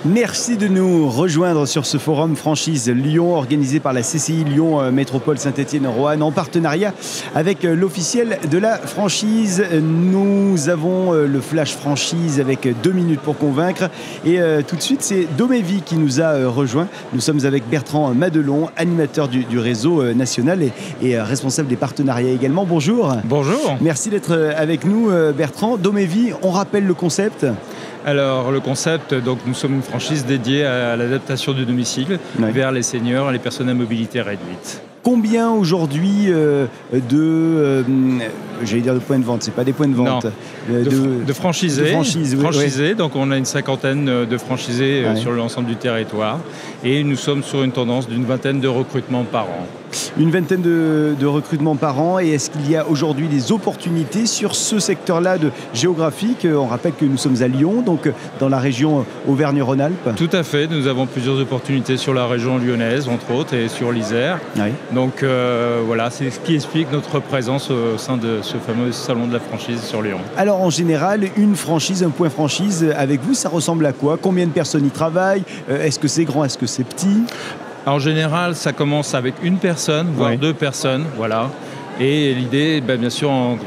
Merci de nous rejoindre sur ce forum Franchise Lyon organisé par la CCI Lyon Métropole Saint-Étienne-Roanne en partenariat avec l'officiel de la franchise. Nous avons le Flash Franchise avec 2 minutes pour convaincre et tout de suite c'est Domevi qui nous a rejoint. Nous sommes avec Bertrand Madelon, animateur du réseau national et responsable des partenariats également. Bonjour. Bonjour. Merci d'être avec nous Bertrand. Domevi, on rappelle le concept ? Alors le concept, donc nous sommes une franchise dédiée à l'adaptation du domicile vers les seniors et les personnes à mobilité réduite. Combien aujourd'hui j'allais dire de points de vente, c'est pas des points de vente. De franchisés. Oui. Donc on a une cinquantaine de franchisés sur l'ensemble du territoire et nous sommes sur une tendance d'une vingtaine de recrutements par an. Une vingtaine de recrutements par an. Et est-ce qu'il y a aujourd'hui des opportunités sur ce secteur-là géographique ? On rappelle que nous sommes à Lyon, donc dans la région Auvergne-Rhône-Alpes. Tout à fait. Nous avons plusieurs opportunités sur la région lyonnaise, entre autres, et sur l'Isère. Oui. Donc voilà, c'est ce qui explique notre présence au sein de ce fameux salon de la franchise sur Lyon. Alors en général, une franchise, un point franchise, avec vous, ça ressemble à quoi ? Combien de personnes y travaillent ? Est-ce que c'est grand ? Est-ce que c'est petit ? En général, ça commence avec une personne, voire 2 personnes, voilà. Et l'idée, bien sûr, en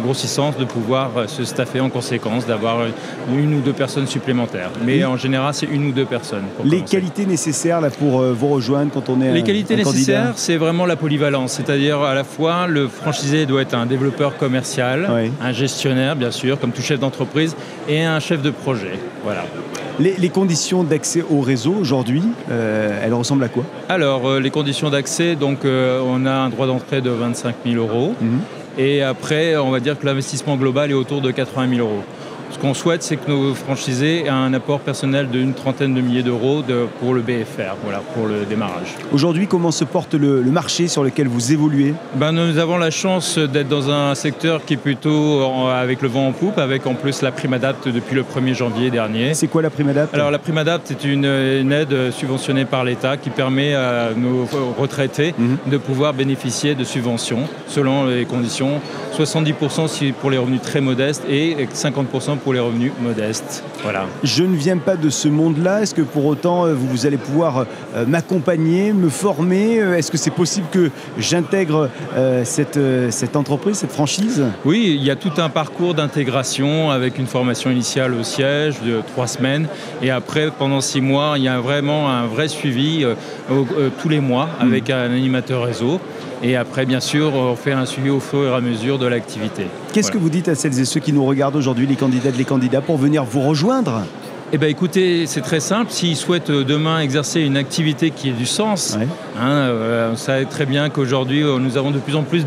grossissant, de pouvoir se staffer en conséquence, d'avoir 1 ou 2 personnes supplémentaires. Mais en général, c'est 1 ou 2 personnes. Les qualités nécessaires là, pour vous rejoindre quand on est Les qualités nécessaires, candidat. c'est vraiment la polyvalence. C'est-à-dire, à la fois, le franchisé doit être un développeur commercial, un gestionnaire, bien sûr, comme tout chef d'entreprise, et un chef de projet. Voilà. Les conditions d'accès au réseau aujourd'hui, elles ressemblent à quoi ? Alors, les conditions d'accès, donc on a un droit d'entrée de 25 000 €. Et après, on va dire que l'investissement global est autour de 80 000 €. Ce qu'on souhaite, c'est que nos franchisés aient un apport personnel d'une trentaine de milliers d'euros pour le BFR, voilà, pour le démarrage. Aujourd'hui, comment se porte le marché sur lequel vous évoluez ? Nous avons la chance d'être dans un secteur qui est plutôt avec le vent en poupe, avec en plus la prime Adapt depuis le 1er janvier dernier. C'est quoi la prime Adapt ? Alors la prime Adapt est une aide subventionnée par l'État qui permet à nos retraités de pouvoir bénéficier de subventions selon les conditions. 70% pour les revenus très modestes et 50% pour les revenus modestes. Voilà. Je ne viens pas de ce monde-là. Est-ce que pour autant, vous allez pouvoir m'accompagner, me former ? Est-ce que c'est possible que j'intègre cette entreprise, cette franchise ? Oui, il y a tout un parcours d'intégration avec une formation initiale au siège de 3 semaines. Et après, pendant 6 mois, il y a vraiment un vrai suivi tous les mois avec un animateur réseau. Et après, bien sûr, on fait un suivi au fur et à mesure de l'activité. Qu'est-ce que vous dites à celles et ceux qui nous regardent aujourd'hui, les candidates, les candidats, pour venir vous rejoindre ? Eh bien, écoutez, c'est très simple. S'ils souhaitent demain exercer une activité qui ait du sens, on sait très bien qu'aujourd'hui, nous avons de plus en plus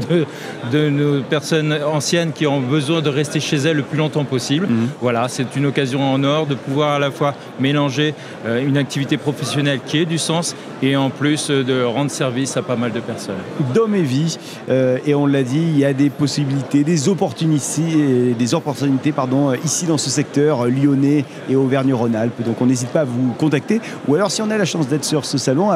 de nos personnes anciennes qui ont besoin de rester chez elles le plus longtemps possible. Voilà, c'est une occasion en or de pouvoir à la fois mélanger une activité professionnelle qui ait du sens et en plus de rendre service à pas mal de personnes. Domevi, et on l'a dit, il y a des possibilités, des opportunités ici dans ce secteur lyonnais et Auvergne-Rhône-Alpes. Donc on n'hésite pas à vous contacter ou alors si on a la chance d'être sur ce salon,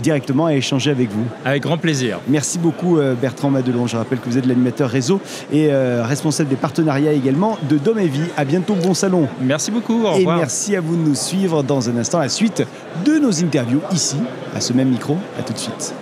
directement à échanger avec vous. Avec grand plaisir. Merci beaucoup Bertrand Madelon. Je rappelle que vous êtes l'animateur réseau et responsable des partenariats également de Domevi. À bientôt, bon salon. Merci beaucoup, au revoir. Et merci à vous de nous suivre dans un instant la suite de nos interviews ici, à ce même micro. À tout de suite.